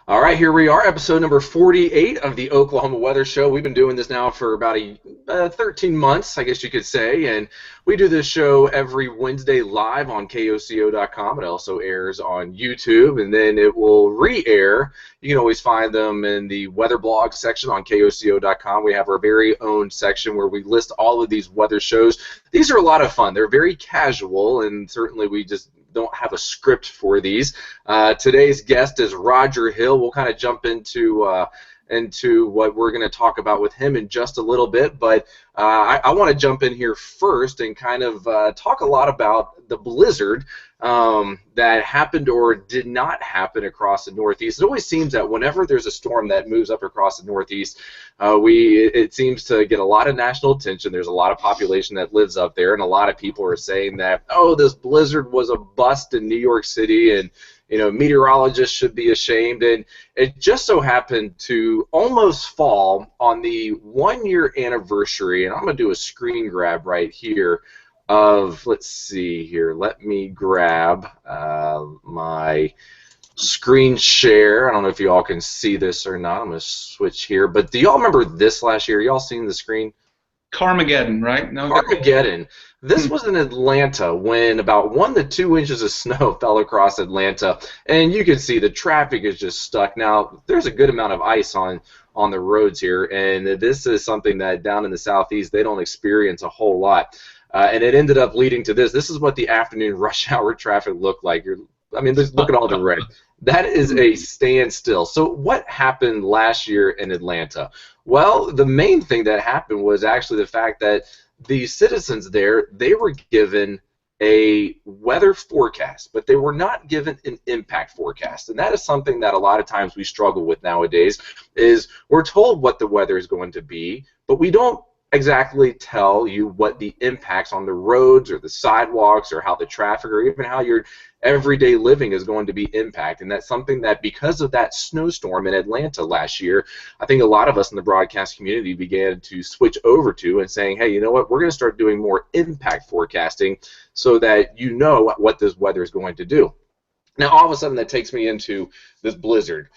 All right, here we are, episode number 48 of the Oklahoma Weather Show. We've been doing this now for about 13 months, I guess you could say, and we do this show every Wednesday live on KOCO.com. It also airs on YouTube, and then it will re-air. You can always find them in the weather blog section on KOCO.com. We have our very own section where we list all of these weather shows. These are a lot of fun. They're very casual, and certainly we just don't have a script for these. Today's guest is Roger Hill. We'll kind of jump into what we're going to talk about with him in just a little bit, but I want to jump in here first and kind of talk a lot about the blizzard that happened or did not happen across the Northeast. It always seems that whenever there's a storm that moves up across the Northeast, it seems to get a lot of national attention. There's a lot of population that lives up there, and a lot of people are saying that, oh, this blizzard was a bust in New York City, and meteorologists should be ashamed. And it just so happened to almost fall on the 1-year anniversary, and I'm going to do a screen grab right here of, let's see here, let me grab my screen share. I don't know if you all can see this or not. I'm going to switch here. But do y'all remember this last year? Y'all seen the screen? Carmageddon, right? No, Carmageddon. This was in Atlanta when about 1 to 2 inches of snow fell across Atlanta, and you can see the traffic is just stuck. Now, there's a good amount of ice on the roads here, and this is something that down in the southeast they don't experience a whole lot. And it ended up leading to this. This is what the afternoon rush hour traffic looked like. Just look at all the red. That is a standstill. So what happened last year in Atlanta? Well, the main thing that happened was actually the fact that the citizens there, they were given a weather forecast, but they were not given an impact forecast. And that is something that a lot of times we struggle with nowadays, is we're told what the weather is going to be, but we don't exactly tell you what the impacts on the roads or the sidewalks or how the traffic or even how your everyday living is going to be impacted. And that's something that, because of that snowstorm in Atlanta last year, I think a lot of us in the broadcast community began to switch over to and saying, hey, you know what, we're going to start doing more impact forecasting so that you know what this weather is going to do. Now, all of a sudden, that takes me into this blizzard.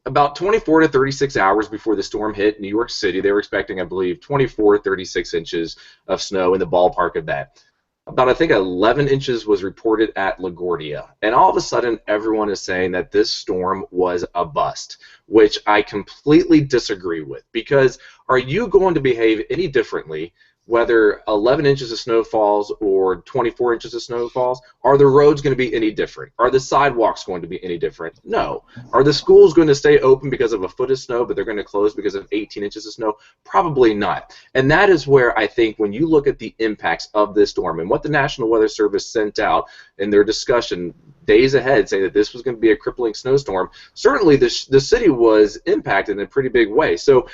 About 24 to 36 hours before the storm hit New York City, they were expecting, I believe, 24, 36 inches of snow, in the ballpark of that. About, I think, 11 inches was reported at LaGuardia. And all of a sudden, everyone is saying that this storm was a bust, which I completely disagree with. Because are you going to behave any differently whether 11 inches of snow falls or 24 inches of snow falls? Are the roads going to be any different? Are the sidewalks going to be any different? No. Are the schools going to stay open because of a foot of snow, but they're going to close because of 18 inches of snow? Probably not. And that is where I think when you look at the impacts of this storm and what the National Weather Service sent out in their discussion days ahead saying that this was going to be a crippling snowstorm, certainly the city was impacted in a pretty big way. So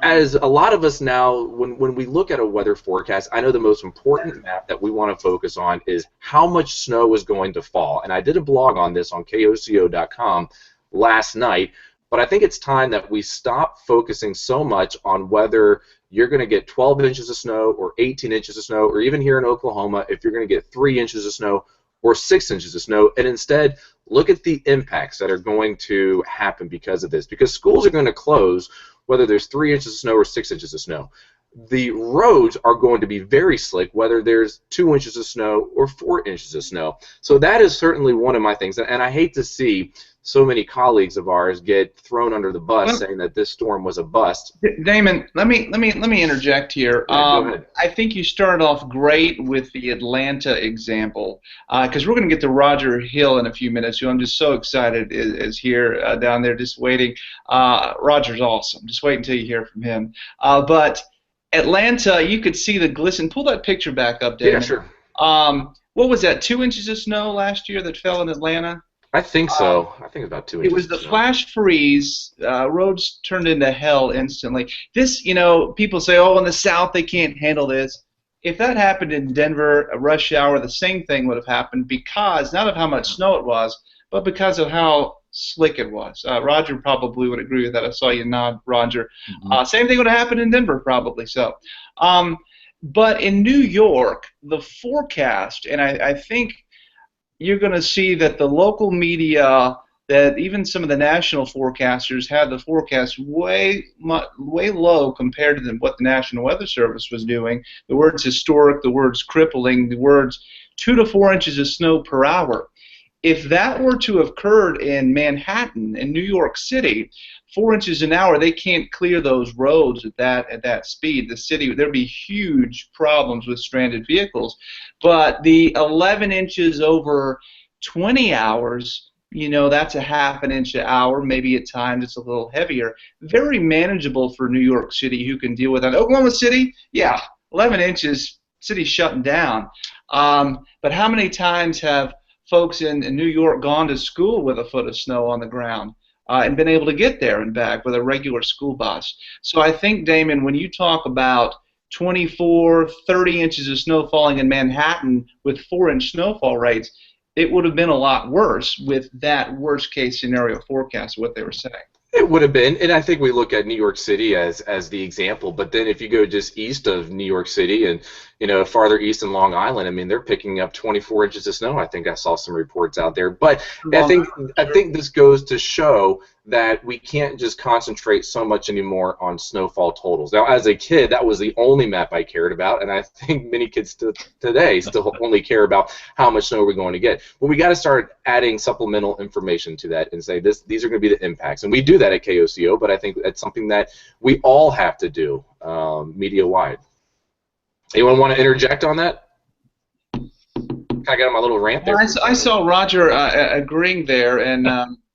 as a lot of us now, when we look at a weather forecast, I know the most important map that we want to focus on is how much snow is going to fall. And I did a blog on this on KOCO.com last night, but I think it's time that we stop focusing so much on whether you're going to get 12 inches of snow or 18 inches of snow, or even here in Oklahoma, if you're going to get 3 inches of snow or 6 inches of snow, and instead look at the impacts that are going to happen because of this. Because schools are going to close whether there's 3 inches of snow or 6 inches of snow. The roads are going to be very slick whether there's 2 inches of snow or 4 inches of snow. So that is certainly one of my things, and I hate to see so many colleagues of ours get thrown under the bus saying that this storm was a bust. Damon, let me interject here. Yeah, go ahead. I think you started off great with the Atlanta example, because we're going to get to Roger Hill in a few minutes, who I'm just so excited is here down there just waiting. Roger's awesome. Just wait until you hear from him. But Atlanta, you could see the glisten. Pull that picture back up, Damon. Yeah, sure. What was that, 2 inches of snow last year that fell in Atlanta? I think so. I think about 2 inches. It was the flash freeze. Roads turned into hell instantly. This, people say, oh, in the South they can't handle this. If that happened in Denver, a rush hour, the same thing would have happened, because not of how much snow it was, but because of how slick it was. Roger probably would agree with that. I saw you nod, Roger. Mm-hmm. Same thing would have happened in Denver, probably so. But in New York, the forecast, and I think you're going to see that the local media that even some of the national forecasters had the forecast way low compared to what the National Weather Service was doing. The words historic, the words crippling, the words 2 to 4 inches of snow per hour. If that were to have occurred in Manhattan and New York City, 4 inches an hour, they can't clear those roads at that speed. The city, there'd be huge problems with stranded vehicles. But the 11 inches over 20 hours, you know, that's a half an inch an hour. Maybe at times it's a little heavier. Very manageable for New York City, who can deal with that. Oklahoma City, yeah, 11 inches, city's shutting down. But how many times have folks in New York gone to school with a foot of snow on the ground and been able to get there and back with a regular school bus? So I think, Damon, when you talk about 24, 30 inches of snow falling in Manhattan with 4-inch snowfall rates, it would have been a lot worse with that worst-case scenario forecast of what they were saying. It would have been, and I think we look at New York City as the example. But then if you go just east of New York City and farther east in Long Island, I mean, they're picking up 24 inches of snow. I think I saw some reports out there. But I think this goes to show that we can't just concentrate so much anymore on snowfall totals. Now, as a kid, that was the only map I cared about, and I think many kids today still only care about how much snow we're going to get. But we got to start adding supplemental information to that and say these are going to be the impacts, and we do that at KOCO. But I think that's something that we all have to do media-wide. Anyone want to interject on that? I got on my little rant there. Well, I saw Roger agreeing there, and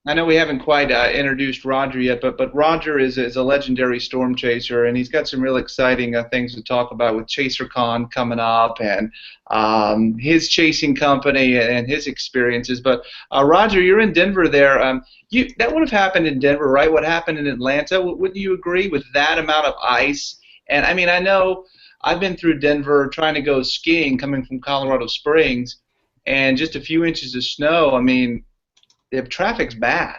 I know we haven't quite introduced Roger yet, but Roger is a legendary storm chaser, and he's got some real exciting things to talk about with ChaserCon coming up, and his chasing company and his experiences. But Roger, you're in Denver there. That would have happened in Denver, right? What happened in Atlanta? Wouldn't you agree with that amount of ice? And I mean, I know I've been through Denver trying to go skiing coming from Colorado Springs, and just a few inches of snow. I mean, if traffic's bad.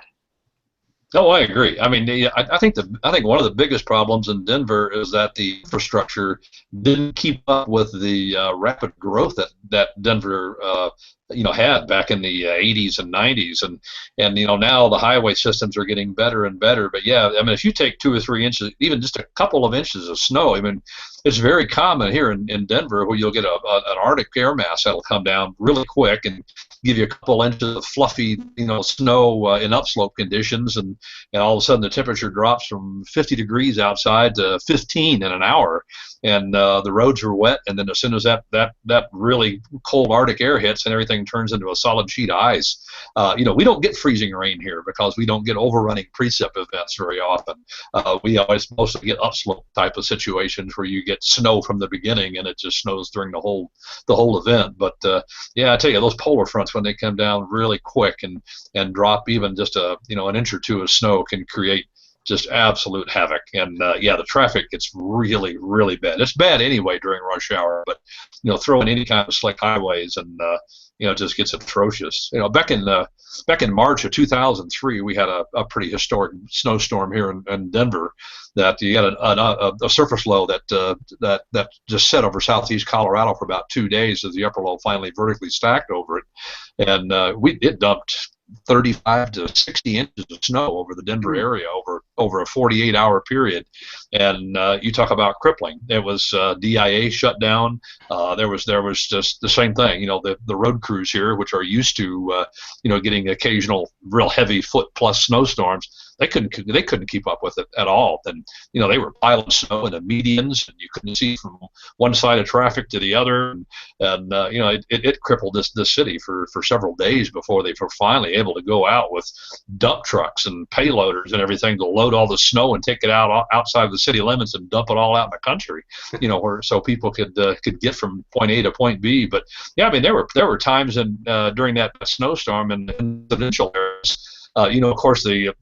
No, I agree. I mean, I think one of the biggest problems in Denver is that the infrastructure didn't keep up with the rapid growth that Denver had back in the 80s and 90s, and now the highway systems are getting better and better. But yeah, I mean, if you take 2 or 3 inches, even just a couple of inches of snow, I mean, it's very common here in Denver where you'll get an Arctic air mass that'll come down really quick and give you a couple inches of fluffy, snow in upslope conditions, and all of a sudden the temperature drops from 50 degrees outside to 15 in an hour, and the roads are wet. And then as soon as that really cold Arctic air hits, and everything turns into a solid sheet of ice. We don't get freezing rain here because we don't get overrunning precip events very often. We always mostly get upslope type of situations where you get snow from the beginning and it just snows during the whole event. But yeah, I tell you, those polar fronts, when they come down really quick and drop even just an inch or two of snow, can create just absolute havoc. And yeah, the traffic gets really, really bad. It's bad anyway during rush hour, but throw in any kind of slick highways and it just gets atrocious. Back in March of 2003, we had a pretty historic snowstorm here in Denver. That you had a surface low that just set over southeast Colorado for about 2 days as the upper low finally vertically stacked over it, and it dumped 35 to 60 inches of snow over the Denver area over a 48-hour period. And you talk about crippling. It was DIA shut down. There was just the same thing. The road crews here, which are used to getting occasional real heavy foot-plus snowstorms, they couldn't keep up with it at all. And they were piling snow in the medians, and you couldn't see from one side of traffic to the other. And it crippled this city for several days before they were finally able to go out with dump trucks and payloaders and everything to load all the snow and take it outside of the city limits and dump it all out in the country, where so people could get from point A to point B. But yeah, I mean, there were times during that snowstorm in residential areas. Of course, the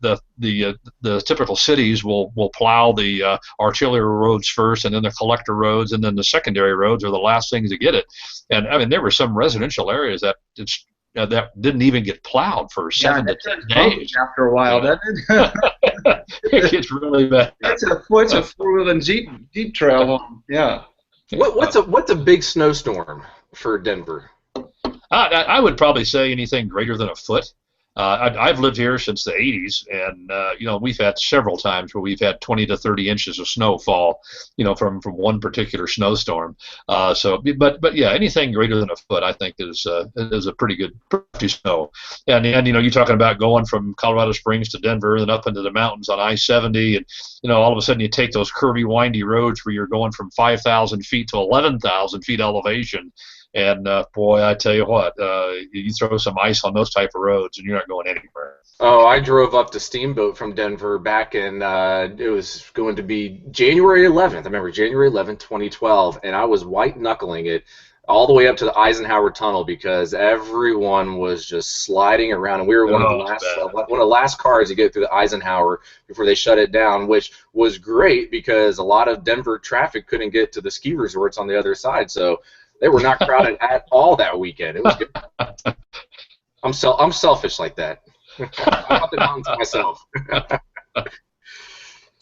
typical cities will plow the arterial roads first, and then the collector roads, and then the secondary roads are the last things to get it. And I mean, there were some residential areas that didn't even get plowed for 7 to 10 days. After a while, doesn't it? It gets really bad. It's a 4-wheel Jeep trail. Yeah. What's a big snowstorm for Denver? I would probably say anything greater than a foot. I've lived here since the 80s, and we've had several times where we've had 20 to 30 inches of snow fall, from one particular snowstorm. But yeah, anything greater than a foot, I think, is a pretty good snow. And you're talking about going from Colorado Springs to Denver and up into the mountains on I-70, and all of a sudden you take those curvy, windy roads where you're going from 5,000 feet to 11,000 feet elevation. And boy, I tell you what, you throw some ice on those type of roads, and you're not going anywhere. Oh, I drove up to Steamboat from Denver back in, it was going to be January 11th. I remember January 11th, 2012, and I was white-knuckling it all the way up to the Eisenhower Tunnel because everyone was just sliding around, and we were one of the last cars to get through the Eisenhower before they shut it down, which was great because a lot of Denver traffic couldn't get to the ski resorts on the other side, so they were not crowded at all that weekend. It was good. I'm selfish like that. I want the mountains to myself.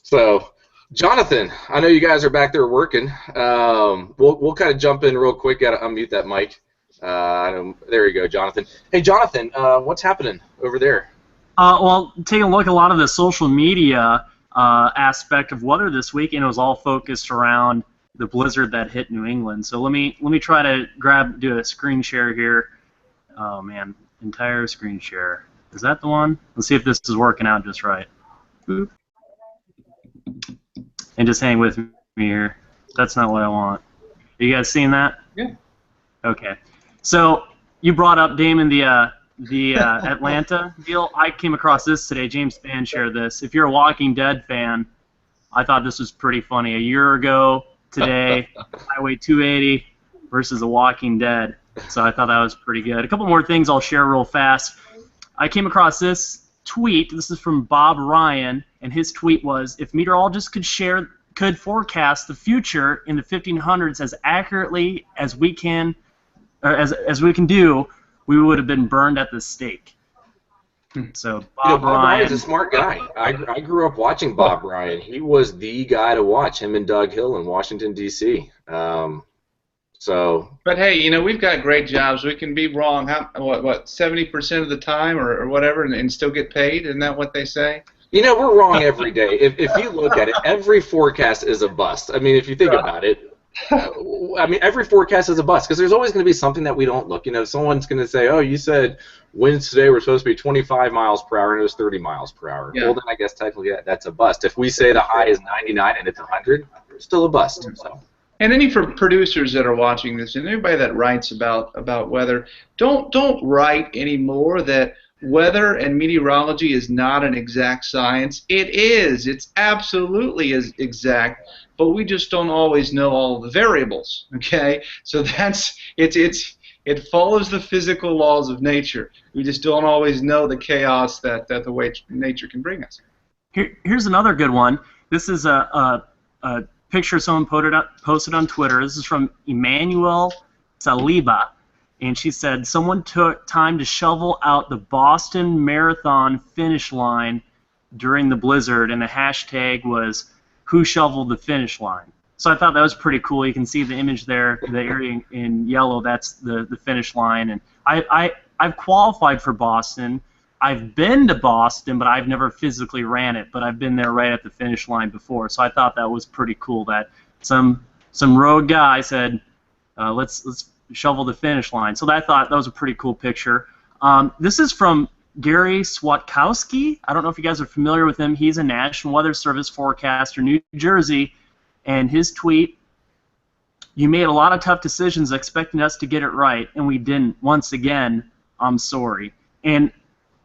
So, Jonathan, I know you guys are back there working. We'll kind of jump in real quick. Gotta unmute that mic. There you go, Jonathan. Hey, Jonathan, what's happening over there? Well, taking a look at a lot of the social media aspect of weather this week, and it was all focused around the blizzard that hit New England. So let me try to do a screen share here. Oh man, entire screen share. Is that the one? Let's see if this is working out just right. Boop. And just hang with me here. That's not what I want. Are you guys seeing that? Yeah. Okay. So you brought up, Damon, the Atlanta deal. I came across this today. James Spann shared this. If you're a Walking Dead fan, I thought this was pretty funny. A year ago today, Highway 280 versus The Walking Dead. So I thought that was pretty good. A couple more things I'll share real fast. I came across this tweet. This is from Bob Ryan, and his tweet was, if meteorologists could forecast the future in the 1500s as accurately as we can, or as we can do, we would have been burned at the stake. So Bob Ryan is a smart guy. I grew up watching Bob Ryan. He was the guy to watch, him and Doug Hill in Washington, D.C. But hey, we've got great jobs. We can be wrong. What 70% of the time or whatever, and still get paid? Isn't that what they say? We're wrong every day. If you look at it, every forecast is a bust. I mean, if you think about it, every forecast is a bust because there's always going to be something that we don't look. Someone's going to say, oh, you said winds today were supposed to be 25 miles per hour and it was 30 miles per hour. Yeah. Well, then I guess technically that's a bust. If we say the high is 99 and it's 100, it's still a bust. So. And any for producers that are watching this, and anybody that writes about weather, don't write anymore that weather and meteorology is not an exact science. It is. It's absolutely is exact, but we just don't always know all of the variables. Okay, so it follows the physical laws of nature. We just don't always know the chaos that the way nature can bring us. Here's another good one. This is a picture someone posted on Twitter. This is from Emmanuel Saliba, and she said someone took time to shovel out the Boston Marathon finish line during the blizzard, and the hashtag was "Who shoveled the finish line?" So I thought that was pretty cool. You can see the image there, the area in yellow. That's the finish line, and I've qualified for Boston. I've been to Boston, but I've never physically ran it. But I've been there right at the finish line before, so I thought that was pretty cool. That some road guy said, "Let's shovel the finish line." So I thought that was a pretty cool picture. This is from Gary Swatkowski. I don't know if you guys are familiar with him. He's a National Weather Service forecaster, New Jersey, and his tweet: "You made a lot of tough decisions expecting us to get it right, and we didn't. Once again, I'm sorry." And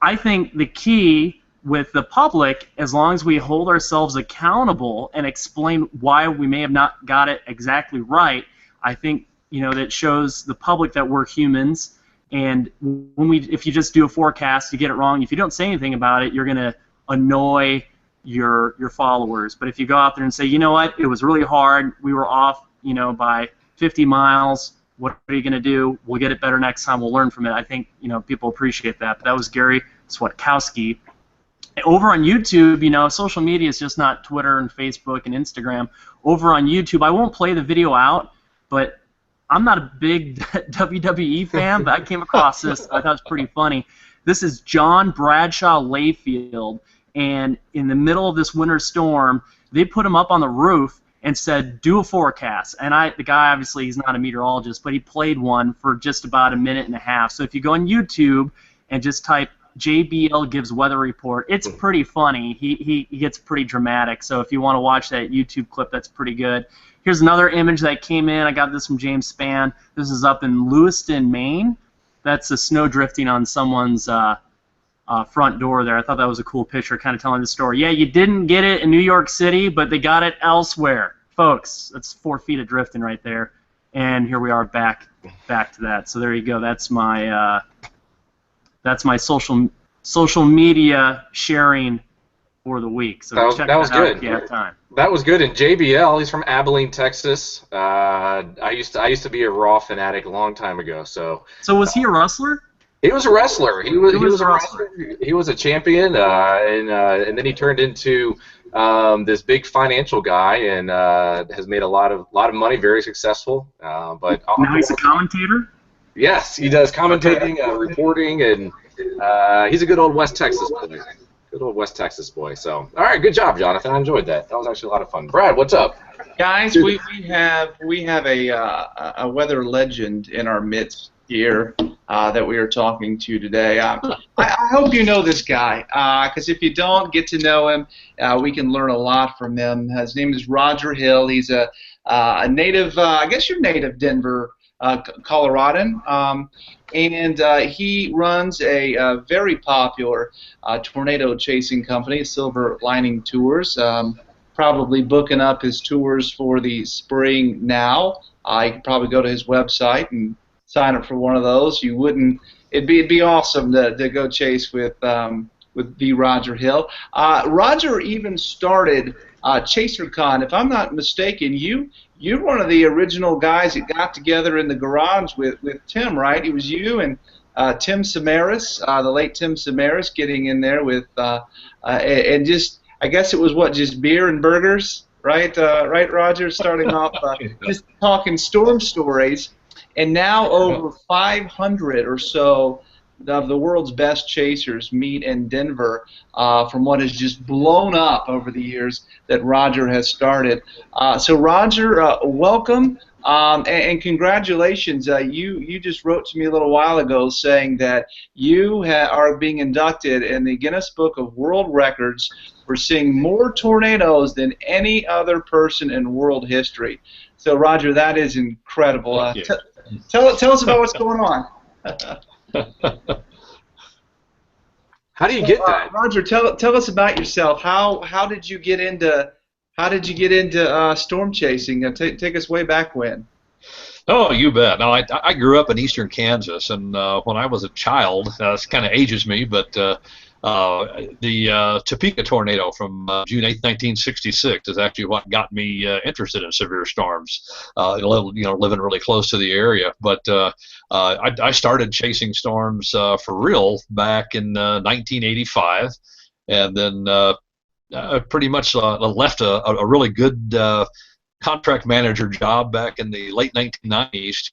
I think the key with the public, as long as we hold ourselves accountable and explain why we may have not got it exactly right, I think that shows the public that we're humans. And if you just do a forecast, you get it wrong. If you don't say anything about it, you're going to annoy your followers. But if you go out there and say, you know what, it was really hard, we were off, by 50 miles. What are you going to do? We'll get it better next time. We'll learn from it. I think people appreciate that. But that was Gary Swatkowski. Over on YouTube, social media is just not Twitter and Facebook and Instagram. Over on YouTube, I won't play the video out, but I'm not a big WWE fan, but I came across this. I thought it was pretty funny. This is John Bradshaw Layfield, and in the middle of this winter storm, they put him up on the roof and said, do a forecast. And the guy, obviously, he's not a meteorologist, but he played one for just about a minute and a half. So if you go on YouTube and just type JBL gives weather report, it's pretty funny. He gets pretty dramatic. So if you want to watch that YouTube clip, that's pretty good. Here's another image that came in. I got this from James Spann. This is up in Lewiston, Maine. That's the snow drifting on someone's front door there. I thought that was a cool picture, kind of telling the story. Yeah, you didn't get it in New York City, but they got it elsewhere. Folks, that's 4 feet of drifting right there. And here we are back to that. So there you go. That's my social media sharing for the week. So check that was out good. If you have time. That was good. And JBL, he's from Abilene, Texas. I used to be a Raw fanatic a long time ago. So was he a wrestler? He was a wrestler. He was a wrestler. He was a champion, and then he turned into this big financial guy and has made a lot of money, very successful. But now he's a commentator. Yes, he does commentating, reporting, and he's a good old West Texas boy. Good old West Texas boy. So, all right, good job, Jonathan. I enjoyed that. That was actually a lot of fun. Brad, what's up? Guys, we have a weather legend in our midst here that we are talking to today. I hope you know this guy, because if you don't get to know him, we can learn a lot from him. His name is Roger Hill. He's a native, I guess you're native Denver, Coloradan, and he runs a very popular tornado chasing company, Silver Lining Tours. Probably booking up his tours for the spring now. You can probably go to his website and sign up for one of those. You wouldn't. It'd be awesome to go chase with the Roger Hill. Roger even started ChaserCon. If I'm not mistaken, you're one of the original guys that got together in the garage with Tim, right? It was you and Tim Samarus, the late Tim Samarus, getting in there with and just, I guess it was just beer and burgers, right? Right, Roger, starting off just talking storm stories. And now over 500 or so of the world's best chasers meet in Denver from what has just blown up over the years that Roger has started. So Roger, welcome and congratulations. You just wrote to me a little while ago saying that you are being inducted in the Guinness Book of World Records for seeing more tornadoes than any other person in world history. So Roger, that is incredible. Tell us about what's going on. How do you get that? Roger, tell us about yourself. How did you get into storm chasing? Take us way back when. Oh, you bet. No, I grew up in eastern Kansas, and when I was a child, this kind of ages me, but the Topeka tornado from June 8, 1966 is actually what got me interested in severe storms. Living really close to the area, but I started chasing storms for real back in 1985, and then pretty much left a really good contract manager job back in the late 1990s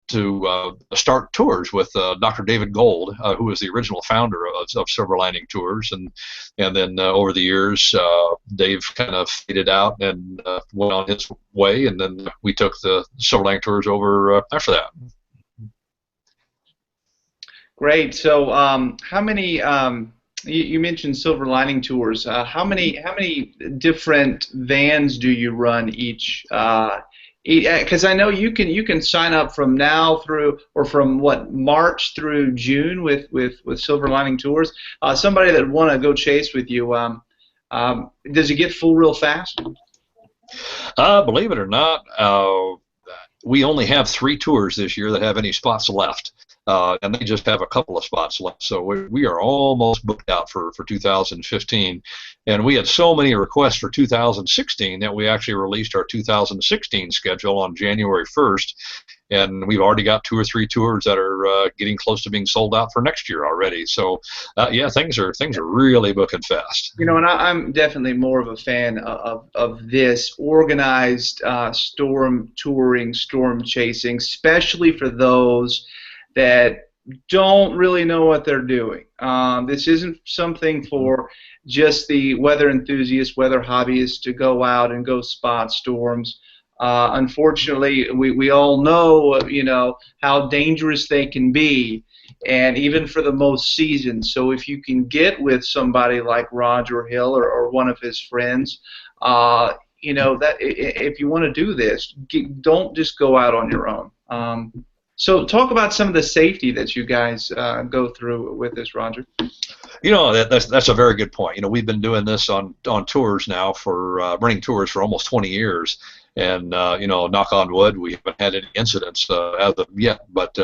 to start tours with Dr. David Gold, who was the original founder of Silver Lining Tours, and then over the years, Dave kind of faded out and went on his way, and then we took the Silver Lining Tours over after that. Great. So, how many? You mentioned Silver Lining Tours. How many different vans do you run each? Because I know you can sign up from now through, or from March through June with Silver Lining Tours. Somebody that want to go chase with you, does it get full real fast? Believe it or not, we only have 3 tours this year that have any spots left. And they just have a couple of spots left, so we are almost booked out for 2015, and we had so many requests for 2016 that we actually released our 2016 schedule on January 1st, and we've already got 2 or 3 tours that are getting close to being sold out for next year already. So yeah, things are really booking fast. And I'm definitely more of a fan of this organized storm touring, storm chasing, especially for those that don't really know what they're doing. This isn't something for just the weather enthusiasts, weather hobbyists to go out and go spot storms. Unfortunately, we all know, how dangerous they can be, and even for the most seasoned. So if you can get with somebody like Roger Hill or one of his friends, that if you want to do this, don't just go out on your own. So talk about some of the safety that you guys go through with this, Roger. That's a very good point. We've been doing this on tours now for running tours for almost 20 years, and knock on wood, we haven't had any incidents as of yet. But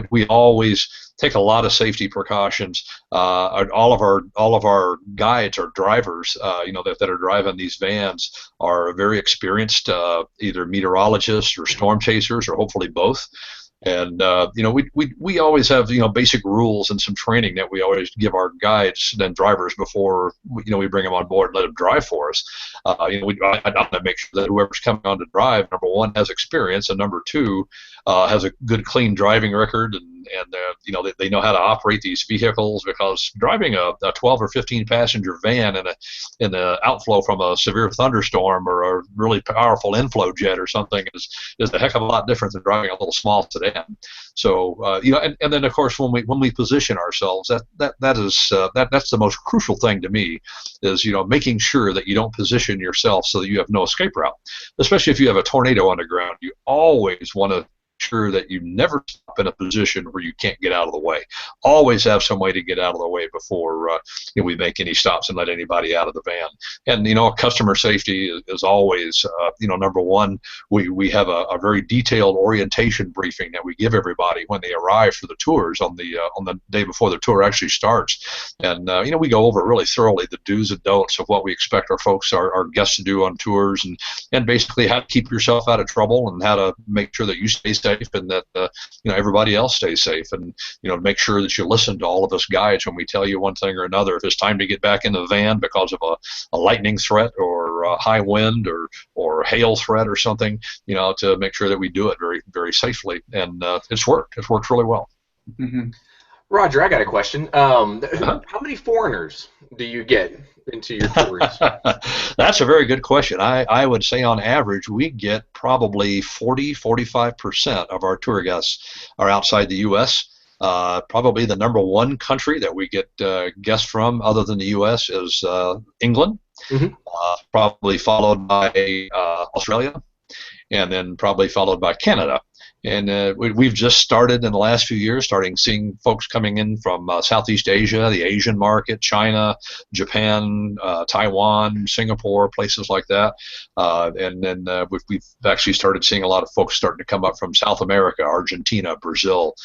we always take a lot of safety precautions. All of our guides or drivers, that are driving these vans are very experienced, either meteorologists or storm chasers, or hopefully both. And we always have basic rules and some training that we always give our guides and drivers before we bring them on board and let them drive for us. I want to make sure that whoever's coming on to drive, number one, has experience, and number two, has a good, clean driving record, and they know how to operate these vehicles, because driving a 12 or 15 passenger van in the outflow from a severe thunderstorm or a really powerful inflow jet or something is a heck of a lot different than driving a little small sedan. So and then of course when we position ourselves, that's the most crucial thing to me, is making sure that you don't position yourself so that you have no escape route. Especially if you have a tornado on the ground, you always want to sure that you never stop in a position where you can't get out of the way. Always have some way to get out of the way before we make any stops and let anybody out of the van. And customer safety is always number one. We have a very detailed orientation briefing that we give everybody when they arrive for the tours on the day before the tour actually starts. And we go over really thoroughly the do's and don'ts of what we expect our guests to do on tours, and basically how to keep yourself out of trouble, and how to make sure that you stay safe, and that everybody else stays safe, and make sure that you listen to all of us guides when we tell you one thing or another. If it's time to get back in the van because of a lightning threat or a high wind or hail threat or something, to make sure that we do it very, very safely. And it's worked really well. Mm-hmm. Roger, I got a question. How many foreigners do you get into your tours? That's a very good question. I would say on average we get probably 45% of our tour guests are outside the U.S. Probably the number one country that we get guests from other than the U.S. is England, mm-hmm. Probably followed by Australia, and then probably followed by Canada. And we've just started in the last few years, seeing folks coming in from Southeast Asia, the Asian market, China, Japan, Taiwan, Singapore, places like that. And then we've actually started seeing a lot of folks starting to come up from South America, Argentina, Brazil,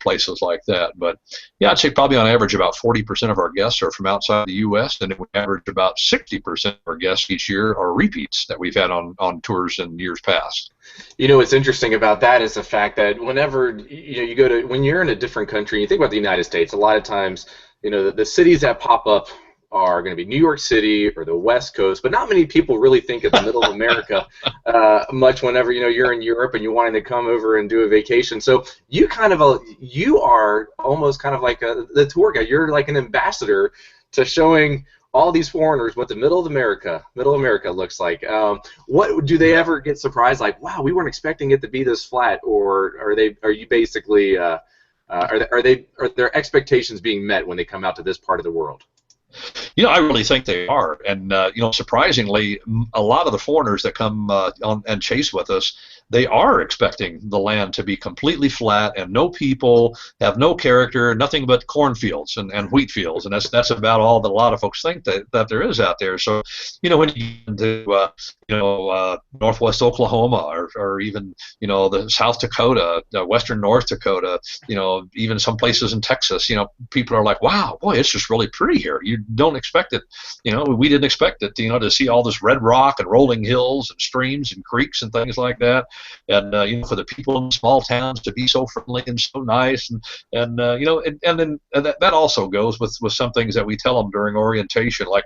places like that. But yeah, I'd say probably on average about 40% of our guests are from outside the U.S., and then we average about 60% of our guests each year are repeats that we've had on tours in years past. What's interesting about that is the fact that whenever when you're in a different country, you think about the United States, a lot of times, the cities that pop up are going to be New York City or the West Coast, but not many people really think of the middle of America much whenever you're in Europe and you're wanting to come over and do a vacation. So you are almost kind of like the tour guide. You're like an ambassador to showing all these foreigners what the middle of America looks like. What do they ever get surprised, like, wow, we weren't expecting it to be this flat, or are you basically are their expectations being met when they come out to this part of the world? I really think they are, and surprisingly, a lot of the foreigners that come on and chase with us, they are expecting the land to be completely flat and no people, have no character, nothing but cornfields and wheat fields, and that's about all that a lot of folks think that there is out there. So, when you get into northwest Oklahoma or even the South Dakota, western North Dakota, even some places in Texas, people are like, wow, boy, it's just really pretty here. You don't expect it. We didn't expect it. To see all this red rock and rolling hills and streams and creeks and things like that. and for the people in small towns to be so friendly and so nice, and that also goes with some things that we tell them during orientation, like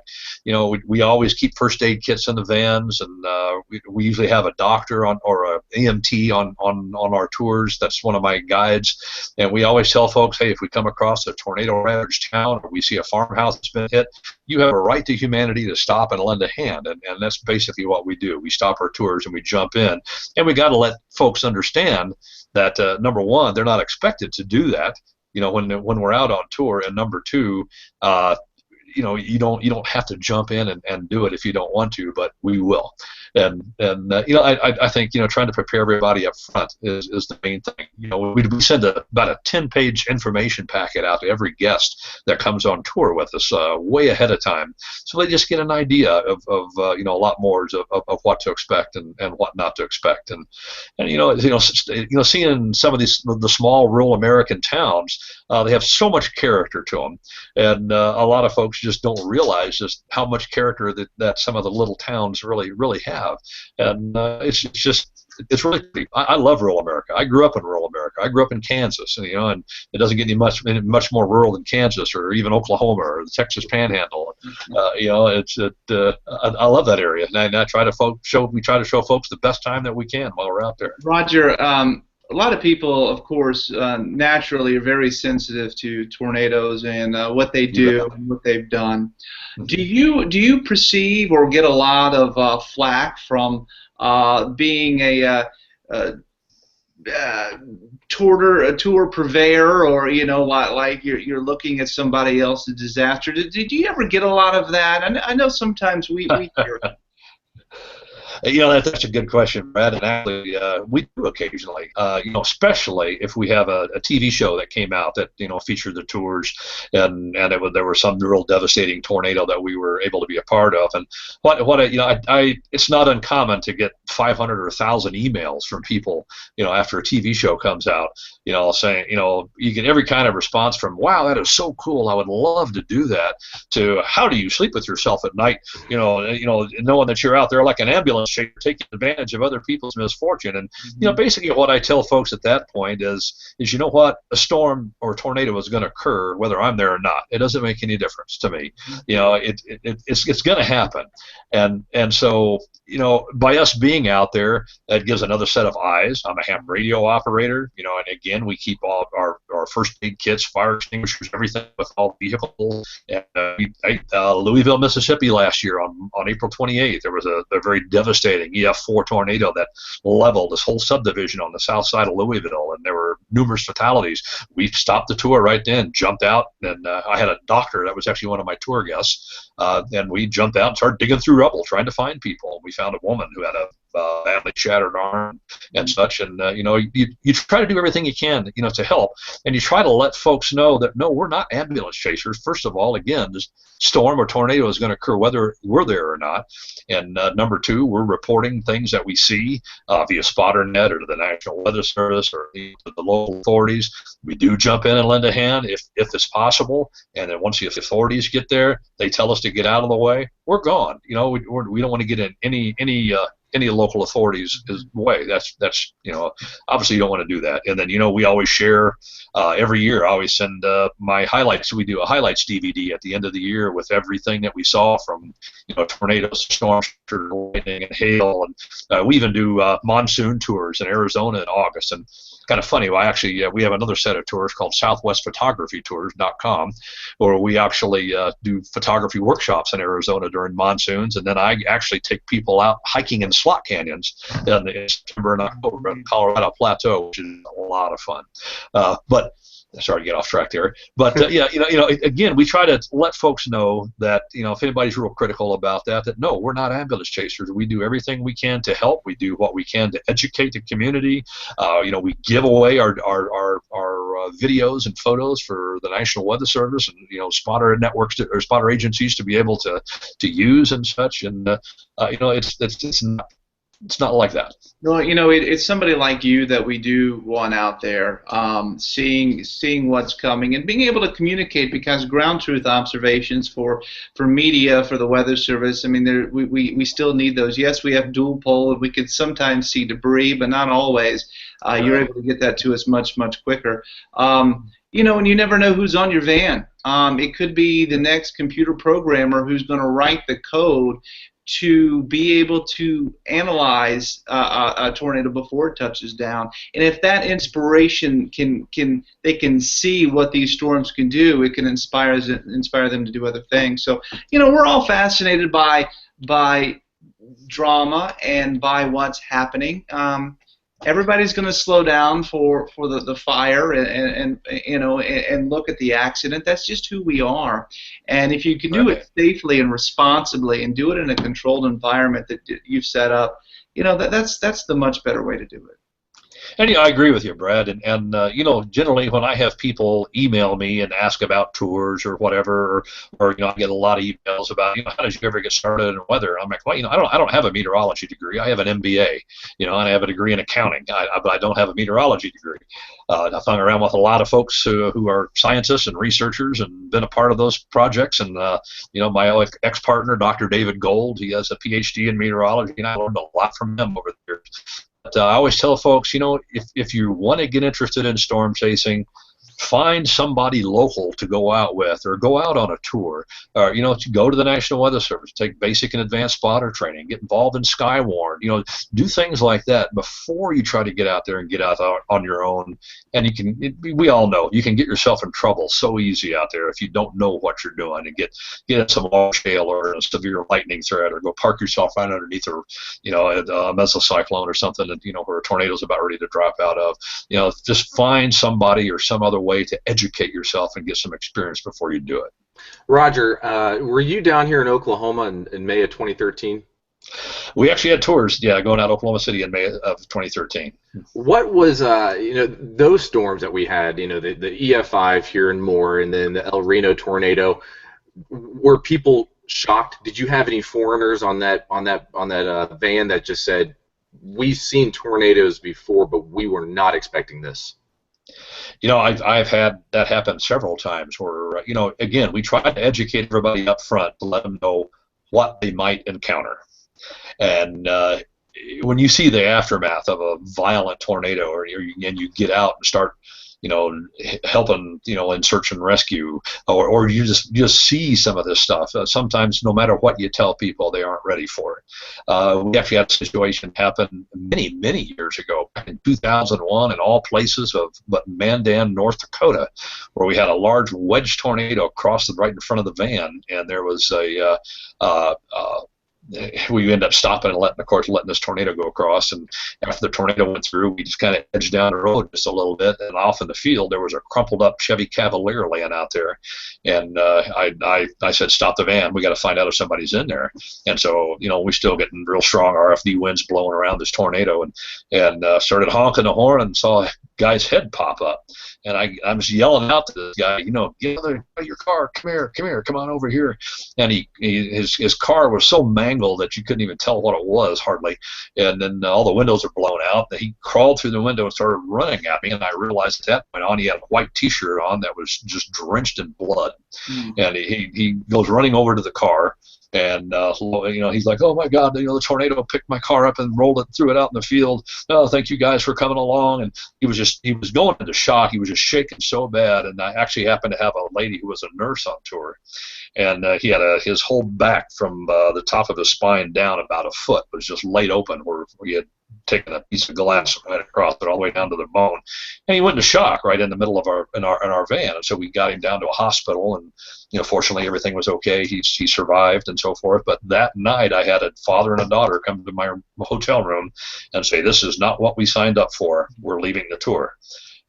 we always keep first aid kits in the vans, and we usually have a doctor or a EMT on our tours. That's one of my guides, and we always tell folks, hey, if we come across a tornado ravaged town or we see a farmhouse that's been hit, you have a right to humanity to stop and lend a hand, and that's basically what we do. We stop our tours and we jump in, and we got to let folks understand that number one, they're not expected to do that, when we're out on tour, and number two, you don't have to jump in and do it if you don't want to, but we will. And I think trying to prepare everybody up front is the main thing. We send about a 10-page information packet out to every guest that comes on tour with us way ahead of time, so they just get an idea of a lot more of what to expect and what not to expect. And seeing some of the small rural American towns, they have so much character to them, and a lot of folks just don't realize just how much character that some of the little towns really have. And it's really pretty. I love rural America. I grew up in rural America. I grew up in Kansas, and it doesn't get any much more rural than Kansas or even Oklahoma or the Texas Panhandle. I love that area, and I try to show folks the best time that we can while we're out there. Roger, a lot of people, of course, naturally are very sensitive to tornadoes and what they do and what they've done. Do you perceive or get a lot of flack from being a tour purveyor, or like you're looking at somebody else's disaster? Did you ever get a lot of that? I know sometimes we hear it. That's a good question, Brad, and actually we do occasionally, especially if we have a TV show that came out that featured the tours, and there was some real devastating tornado that we were able to be a part of. And it's not uncommon to get 500 or 1,000 emails from people after a TV show comes out, saying you get every kind of response from, wow, that is so cool, I would love to do that, to how do you sleep with yourself at night, knowing that you're out there like an ambulance chaser taking advantage of other people's misfortune. And basically what I tell folks at that point is a storm or a tornado is going to occur whether I'm there or not. It doesn't make any difference to me. It's going to happen, and so by us being out there, that gives another set of eyes. I'm a ham radio operator, and again, we keep all our first aid kits, fire extinguishers, everything with all vehicles. And Louisville, Mississippi last year on April 28th, there was a very devastating EF4 tornado that leveled this whole subdivision on the south side of Louisville, and there were numerous fatalities. We stopped the tour right then, jumped out, and I had a doctor that was actually one of my tour guests, and we jumped out and started digging through rubble trying to find people. We found a woman who had a badly shattered arm and such, and you try to do everything you can to help, and you try to let folks know that no, we're not ambulance chasers. First of all, again, this storm or tornado is going to occur whether we're there or not, and number two, we're reporting things that we see via SpotterNet or to the National Weather Service or to the local authorities. We do jump in and lend a hand if it's possible, and then once the authorities get there, they tell us to get out of the way. We're gone. We don't want to get in any local authorities' way. That's obviously you don't want to do that. And then we always share every year. I always send my highlights. We do a highlights DVD at the end of the year with everything that we saw from tornadoes, storms, lightning, and hail. And we even do monsoon tours in Arizona in August. And kind of funny, we have another set of tours called SouthwestPhotographyTours.com, where we actually do photography workshops in Arizona during monsoons, and then I actually take people out hiking in slot canyons in September and October in the Colorado Plateau, which is a lot of fun. But sorry to get off track there, but again, we try to let folks know that if anybody's real critical about that no, we're not ambulance chasers. We do everything we can to help. We do what we can to educate the community. We give away our videos and photos for the National Weather Service and spotter networks or spotter agencies to be able to use and such. And it's not it's not like that. No, it's somebody like you that we do want out there, seeing what's coming and being able to communicate, because ground truth observations for media, for the Weather Service, I mean, we still need those. Yes, we have dual pole, and we could sometimes see debris, but not always. You're able to get that to us much quicker. And you never know who's on your van. It could be the next computer programmer who's going to write the code to be able to analyze a tornado before it touches down. And if that inspiration they can see what these storms can do, it can inspire them to do other things. So, we're all fascinated by drama and by what's happening. Everybody's going to slow down for the fire and look at the accident. That's just who we are. And if you can do it safely and responsibly and do it in a controlled environment that you've set up, that's the much better way to do it. And I agree with you, Brad. And generally when I have people email me and ask about tours or whatever, or I get a lot of emails about, how did you ever get started in weather? I'm like, well, I don't have a meteorology degree. I have an MBA, and I have a degree in accounting. But I don't have a meteorology degree. I've hung around with a lot of folks who are scientists and researchers and been a part of those projects. And my ex-partner, Dr. David Gold, he has a PhD in meteorology, and I learned a lot from him over the years. But I always tell folks, if you want to get interested in storm chasing, find somebody local to go out with, or go out on a tour, or go to the National Weather Service, take basic and advanced spotter training, get involved in Skywarn, do things like that before you try to get out there and get out on your own. And we all know you can get yourself in trouble so easy out there if you don't know what you're doing, and get in some large hail or a severe lightning threat, or go park yourself right underneath a mesocyclone or something that where a tornado's about ready to drop out of. Just find somebody or some other way to educate yourself and get some experience before you do it. Roger, were you down here in Oklahoma in May of 2013? We actually had tours, going out to Oklahoma City in May of 2013. What was, those storms that we had, the EF5 here and more, and then the El Reno tornado, were people shocked? Did you have any foreigners on that van that just said, we've seen tornadoes before, but we were not expecting this? I've had that happen several times where, again, we try to educate everybody up front to let them know what they might encounter. And when you see the aftermath of a violent tornado, and you get out and start, helping, in search and rescue, or you just see some of this stuff. Sometimes, no matter what you tell people, they aren't ready for it. We actually had a situation happen many years ago, back in 2001, in all places but Mandan, North Dakota, where we had a large wedge tornado cross right in front of the van, and there was we ended up stopping and letting this tornado go across. And after the tornado went through, we just kind of edged down the road just a little bit, and off in the field there was a crumpled up Chevy Cavalier laying out there. And I said, stop the van, we got to find out if somebody's in there. And so we're still getting real strong RFD winds blowing around this tornado, and started honking the horn and saw a guy's head pop up. And I'm just yelling out to this guy, get out of your car, come here, come on over here. And his car was so mangled that you couldn't even tell what it was hardly. And then all the windows are blown out. And he crawled through the window and started running at me. And I realized at that point on, he had a white T-shirt on that was just drenched in blood. And he goes running over to the car. And he's like, oh my God, the tornado picked my car up and threw it out in the field. Oh, thank you guys for coming along. And he was going into shock. He was just shaking so bad. And I actually happened to have a lady who was a nurse on tour, and he had his whole back from the top of his spine down about a foot was just laid open, where he had taken a piece of glass right across it all the way down to the bone, and he went into shock right in the middle of our van. And so we got him down to a hospital, and fortunately everything was okay. He survived and so forth. But that night I had a father and a daughter come to my hotel room and say, this is not what we signed up for. We're leaving the tour.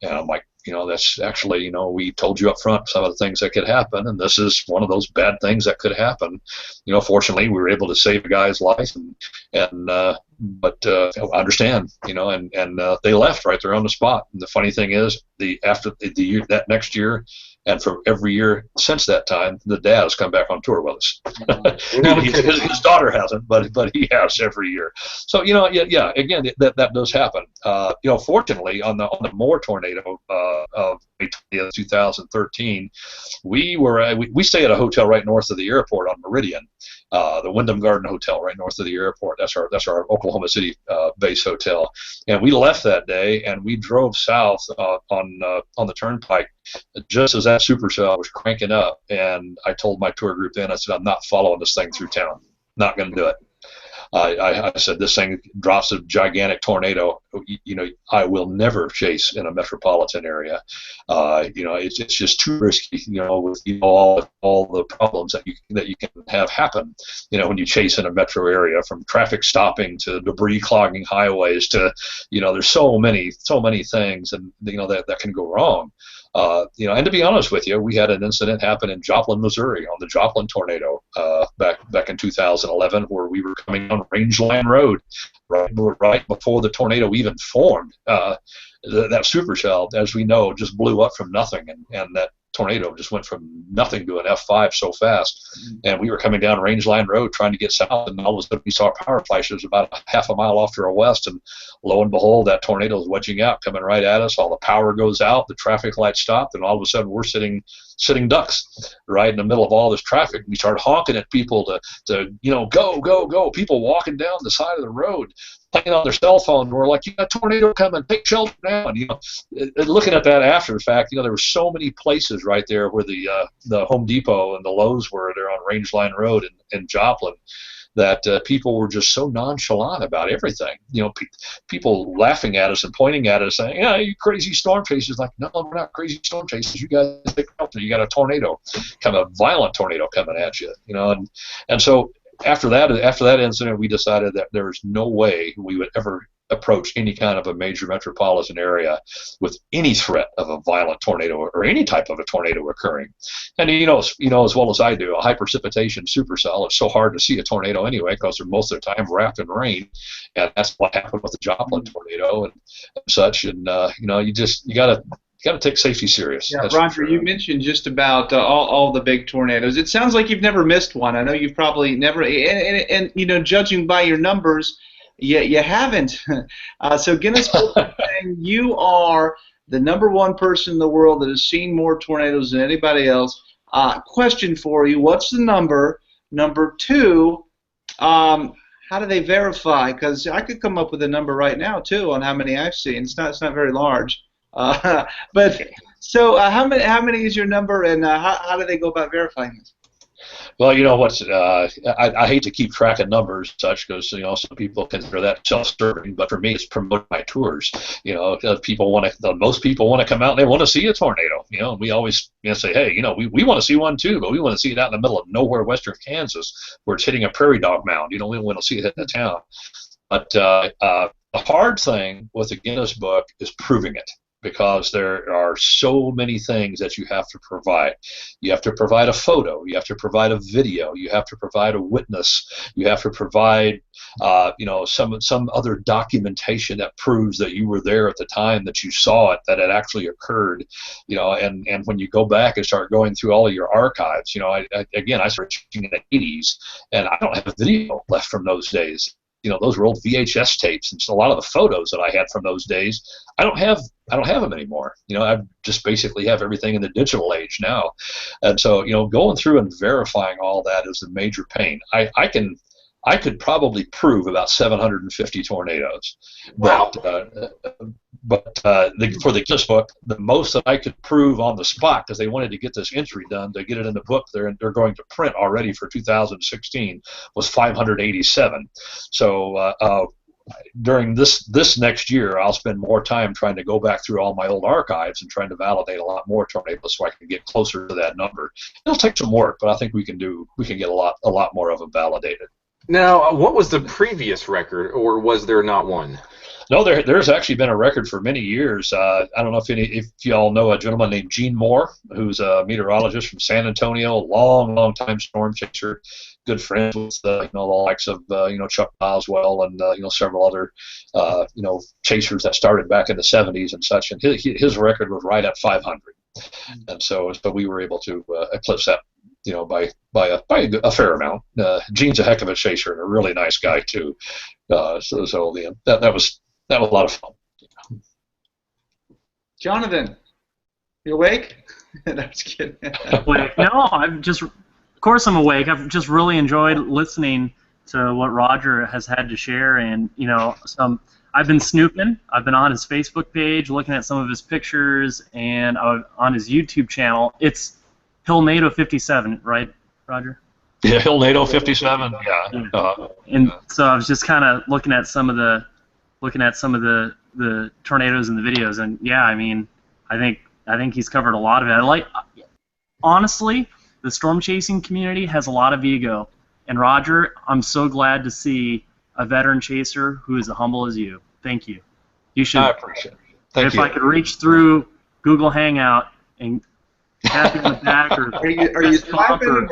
And I'm like, that's actually, we told you up front some of the things that could happen, and this is one of those bad things that could happen. Fortunately, we were able to save a guy's life, but I understand, and they left right there on the spot. And the funny thing is, after the year, that next year, And for every year since that time, the dad has come back on tour with us. His daughter hasn't, but he has every year. So yeah. Again, that does happen. Fortunately, on the Moore tornado of May 20th, 2013, we stay at a hotel right north of the airport on Meridian, the Wyndham Garden Hotel right north of the airport. That's our Oklahoma City base hotel. And we left that day and we drove south on the turnpike just as that supercell was cranking up. And I told my tour group then, I said, I'm not following this thing through town. Not going to do it. I said, this thing drops a gigantic tornado. I will never chase in a metropolitan area. It's just too risky. With all the problems that you can have happen. When you chase in a metro area, from traffic stopping to debris clogging highways to, there's so many things, and that can go wrong. And to be honest with you, we had an incident happen in Joplin, Missouri, on the Joplin tornado back in 2011, where we were coming on Rangeline Road right before the tornado even formed. That supercell, as we know, just blew up from nothing, and that tornado just went from nothing to an F5 so fast. And we were coming down Rangeline Road trying to get south, and all of a sudden we saw power flashes about half a mile off to our west, and lo and behold, that tornado is wedging out, coming right at us. All the power goes out, the traffic lights stopped, and all of a sudden we're sitting ducks right in the middle of all this traffic. We start honking at people to go. People walking down the side of the road, playing on their cell phone. We're like, you got a tornado coming, take shelter now. And looking at that after the fact, there were so many places right there where the Home Depot and the Lowe's were there on Rangeline Road in Joplin, that people were just so nonchalant about everything. People laughing at us and pointing at us, saying, "Yeah, you crazy storm chasers!" Like, no, we're not crazy storm chasers. You guys take shelter. You got a tornado, a violent tornado coming at you. And so after that incident, we decided that there was no way we would ever approach any kind of a major metropolitan area with any threat of a violent tornado or any type of a tornado occurring. And as well as I do, a high precipitation supercell, it's so hard to see a tornado anyway because they're most of the time wrapped in rain, and that's what happened with the Joplin tornado and such. And you got to take safety serious. Yeah, Roger, sure. You mentioned just about all the big tornadoes. It sounds like you've never missed one. I know you've probably never, and judging by your numbers, you haven't. So Guinness Book is saying you are the #1 person in the world that has seen more tornadoes than anybody else. Question for you: what's the number? Number 2, how do they verify? Because I could come up with a number right now too on how many I've seen. It's not very large. But so how many is your number, and how do they go about verifying this? Well, I hate to keep track of numbers and such, because some people consider that self-serving, but for me it's promoting my tours. Most people want to come out and they want to see a tornado. And we always say, hey, we want to see one too, but we want to see it out in the middle of nowhere, western Kansas, where it's hitting a prairie dog mound. We want to see it hit the town. But the hard thing with the Guinness Book is proving it, because there are so many things that you have to provide. You have to provide a photo. You have to provide a video. You have to provide a witness. You have to provide, some other documentation that proves that you were there at the time that you saw it, that it actually occurred. And when you go back and start going through all of your archives, I started in the 80s, and I don't have a video left from those days. Those were old VHS tapes, and so a lot of the photos that I had from those days, I don't have them anymore. I just basically have everything in the digital age now, and so going through and verifying all that is a major pain. I could probably prove about 750 tornadoes. Wow. But for the Guinness Book, the most that I could prove on the spot, because they wanted to get this entry done to get it in the book, they're going to print already for 2016, was 587. So during this next year, I'll spend more time trying to go back through all my old archives and trying to validate a lot more tornadoes so I can get closer to that number. It'll take some work, but I think we can get a lot more of them validated. Now, what was the previous record, or was there not one? No, there's actually been a record for many years. I don't know if you all know a gentleman named Gene Moore, who's a meteorologist from San Antonio, long time storm chaser, good friends with the likes of Chuck Boswell and several other chasers that started back in the 70s and such. And his record was right at 500. and so we were able to eclipse that, by a fair amount. Gene's a heck of a chaser and a really nice guy too. That was a lot of fun. Jonathan, you awake? No, I'm just kidding. No, of course I'm awake. I've just really enjoyed listening to what Roger has had to share, and I've been snooping. I've been on his Facebook page, looking at some of his pictures, and on his YouTube channel. It's Hillnado 57, right, Roger? Yeah, Hillnado 57. Yeah. And so I was just kind of looking at some of the tornadoes in the videos, and yeah, I mean, I think he's covered a lot of it. Honestly, the storm chasing community has a lot of ego, and Roger, I'm so glad to see a veteran chaser who is as humble as you. Thank you. You should. I appreciate it. Thank you. If I could reach through Google Hangout and tap you on the back, or are you clapping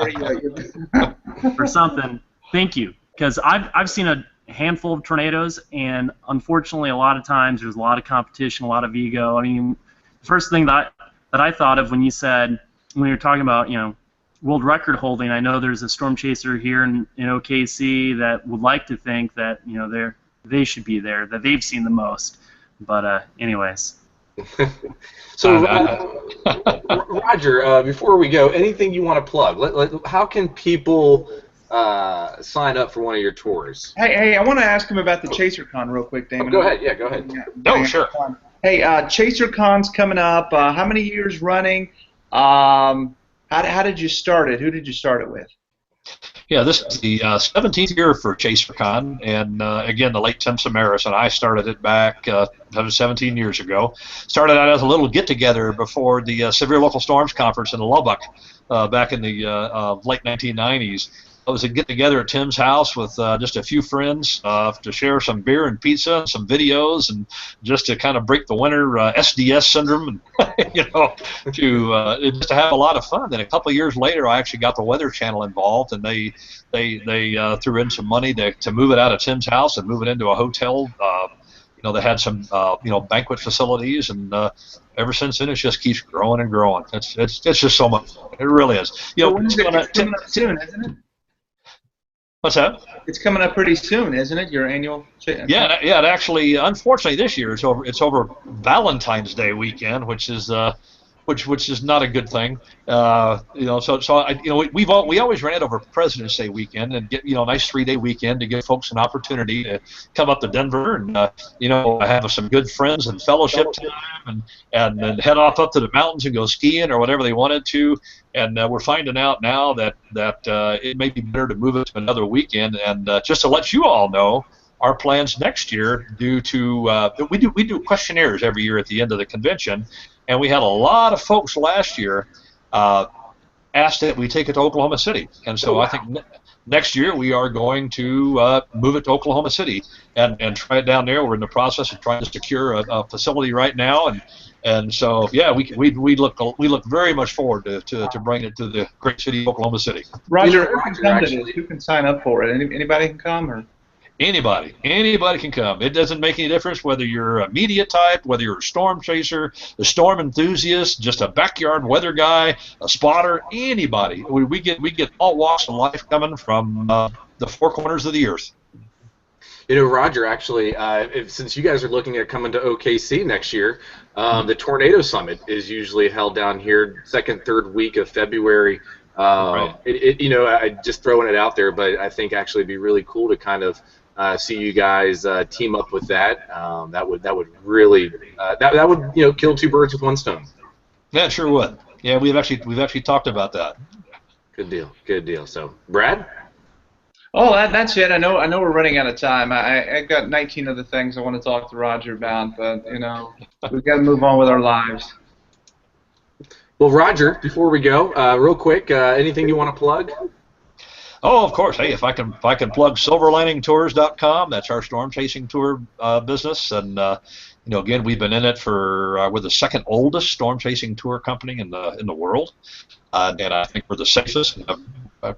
or something. Thank you, because I've seen a handful of tornadoes, and unfortunately, a lot of times there's a lot of competition, a lot of ego. I mean, the first thing that I thought of when you were talking about world record holding, I know there's a storm chaser here in OKC that would like to think that they should be there, that they've seen the most. But anyways. So Roger, before we go, anything you want to plug? How can people sign up for one of your tours? Hey, I want to ask him about the ChaserCon real quick, Damon. Go ahead. Yeah, go ahead. No, sure. Hey, ChaserCon's coming up. How many years running? How did you start it? Who did you start it with? Yeah, this is the 17th year for ChaserCon, and again, the late Tim Samarus and I started it back 17 years ago. Started out as a little get-together before the Severe Local Storms Conference in Lubbock back in the late 1990s. It was a get-together at Tim's house with just a few friends to share some beer and pizza and some videos, and just to kind of break the winter SDS syndrome, and just to have a lot of fun. Then a couple of years later, I actually got the Weather Channel involved, and they threw in some money to move it out of Tim's house and move it into a hotel. They had some banquet facilities, and ever since then it just keeps growing and growing. It's just so much fun. It really is. It's coming up soon, isn't it? What's that? It's coming up pretty soon, isn't it? Your annual. Yeah. It actually, unfortunately, this year it's over Valentine's Day weekend, which is not a good thing. We always ran it over President's Day weekend and get a nice 3-day weekend to give folks an opportunity to come up to Denver and have some good friends and fellowship time and then head off up to the mountains and go skiing or whatever they wanted to. And we're finding out now that it may be better to move it to another weekend. And just to let you all know, our plans next year, due to we do questionnaires every year at the end of the convention, and we had a lot of folks last year asked that we take it to Oklahoma City. And so I think next year we are going to move it to Oklahoma City and try it down there. We're in the process of trying to secure a facility right now, and so yeah, we look very much forward to bringing it to the great city of Oklahoma City. Roger, who can sign up for it? Anybody can come, or? Anybody can come. It doesn't make any difference whether you're a media type, whether you're a storm chaser, a storm enthusiast, just a backyard weather guy, a spotter. Anybody. We get all walks of life coming from the four corners of the earth. Roger, actually, since you guys are looking at coming to OKC next year, the Tornado Summit is usually held down here second, third week of February. Right. I just throwing it out there, but I think actually it'd be really cool to kind of see you guys team up with that. That would really that would kill two birds with one stone. Yeah, it sure would. Yeah, we've actually talked about that. Good deal. So, Brad. Oh, that's it. I know we're running out of time. I've got 19 other things I want to talk to Roger about, but we've got to move on with our lives. Well, Roger, before we go, real quick, anything you want to plug? Oh, of course. Hey, if I can plug SilverLiningTours.com, that's our storm chasing tour business, and again, we've been in it we're the second oldest storm chasing tour company in the world, and I think we're the safest.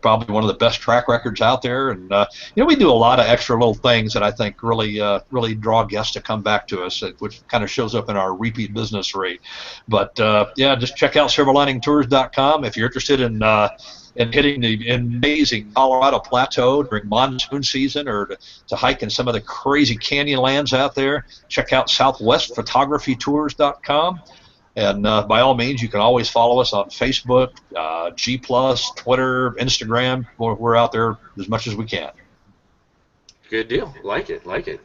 probably one of the best track records out there, and we do a lot of extra little things that I think really draw guests to come back to us, which kind of shows up in our repeat business rate. But just check out silverliningtours.com if you're interested in hitting the amazing Colorado Plateau during monsoon season, or to hike in some of the crazy canyon lands out there. Check out southwestphotographytours.com. And by all means, you can always follow us on Facebook, G+, Twitter, Instagram. We're out there as much as we can. Good deal. Like it.